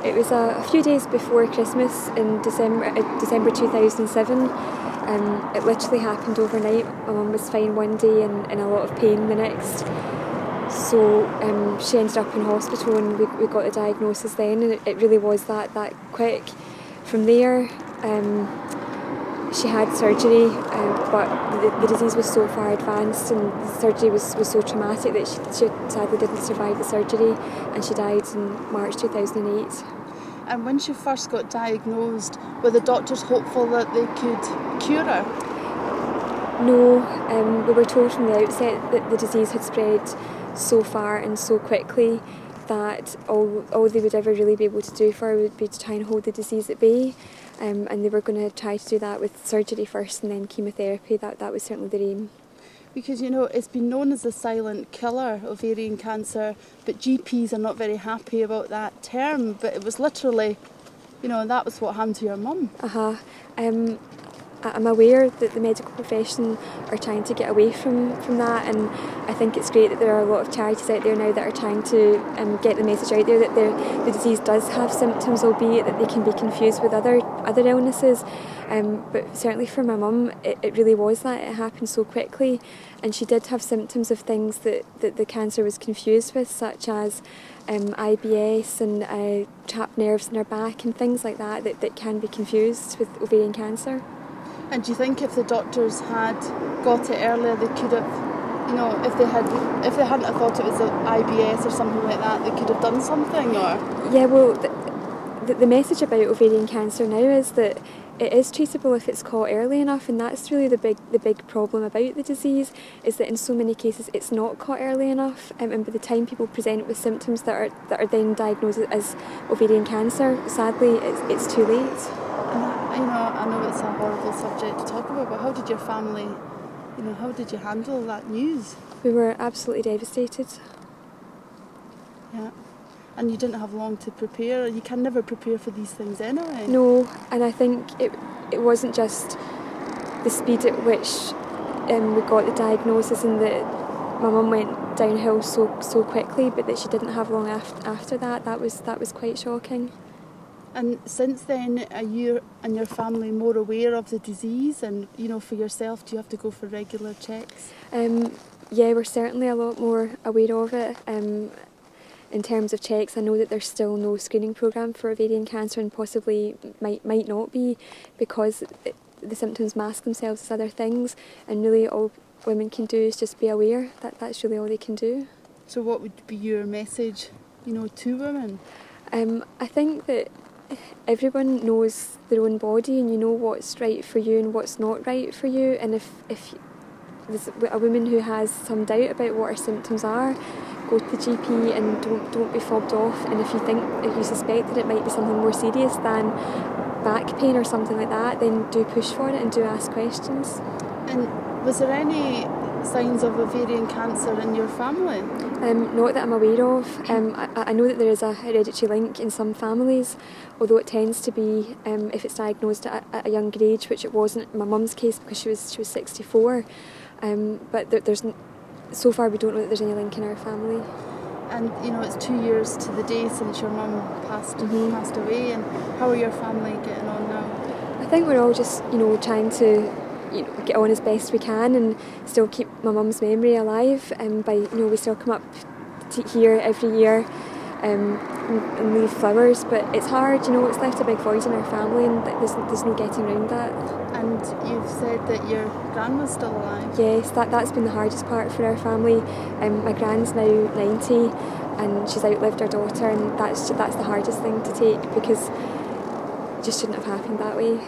It was a few days before Christmas in December 2007. It literally happened overnight. My mum was fine one day and in a lot of pain the next. So she ended up in hospital and we got the diagnosis then, and it really was that quick. From there, she had surgery, but the disease was so far advanced and the surgery was so traumatic that she sadly didn't survive the surgery, and she died in March 2008. And when she first got diagnosed, were the doctors hopeful that they could cure her? No, we were told from the outset that the disease had spread so far and so quickly that all they would ever really be able to do for her would be to try and hold the disease at bay, and they were going to try to do that with surgery first and then chemotherapy. That was certainly their aim. Because, it's been known as the silent killer, ovarian cancer, but GPs are not very happy about that term. But it was literally, that was what happened to your mum. I'm aware that the medical profession are trying to get away from that, and I think it's great that there are a lot of charities out there now that are trying to get the message out there that the disease does have symptoms, albeit that they can be confused with other illnesses. But certainly for my mum, it really was that. It happened so quickly, and she did have symptoms of things that the cancer was confused with, such as IBS and trapped nerves in her back and things like that can be confused with ovarian cancer. And do you think if the doctors had got it earlier, they could have, if they hadn't have thought it was IBS or something like that, they could have done something? Or yeah, well, the message about ovarian cancer now is that it is treatable if it's caught early enough, and that's really the big problem about the disease, is that in so many cases it's not caught early enough, and by the time people present with symptoms that are then diagnosed as ovarian cancer, sadly it's too late. And I know it's a horrible subject to talk about, but how did your family, how did you handle that news? We were absolutely devastated. Yeah. And you didn't have long to prepare. You can never prepare for these things anyway. No, and I think it wasn't just the speed at which we got the diagnosis and that my mum went downhill so quickly, but that she didn't have long after that. That was quite shocking. And since then, are you and your family more aware of the disease? And, for yourself, do you have to go for regular checks? Yeah, we're certainly a lot more aware of it. In terms of checks, I know that there's still no screening programme for ovarian cancer, and possibly might not be, because the symptoms mask themselves as other things, and really all women can do is just be aware. That's really all they can do. So what would be your message, to women? I think that everyone knows their own body, and you know what's right for you and what's not right for you, and if there's a woman who has some doubt about what her symptoms are, go to the GP and don't be fobbed off. And if you suspect that it might be something more serious than back pain or something like that, then do push for it and do ask questions. And was there any signs of ovarian cancer in your family? Not that I'm aware of. I know that there is a hereditary link in some families, although it tends to be if it's diagnosed at a younger age, which it wasn't in my mum's case because she was 64. But there's so far we don't know that there's any link in our family. And it's 2 years to the day since your mum passed away. And how are your family getting on now? I think we're all just trying to get on as best we can and still keep my mum's memory alive. We still come up to here every year and leave flowers, but it's hard. It's left a big void in our family, and there's no getting around that. And you've said that your grandma's still alive? Yes, that's been the hardest part for our family. My gran's now 90 and she's outlived her daughter, and that's the hardest thing to take because it just shouldn't have happened that way.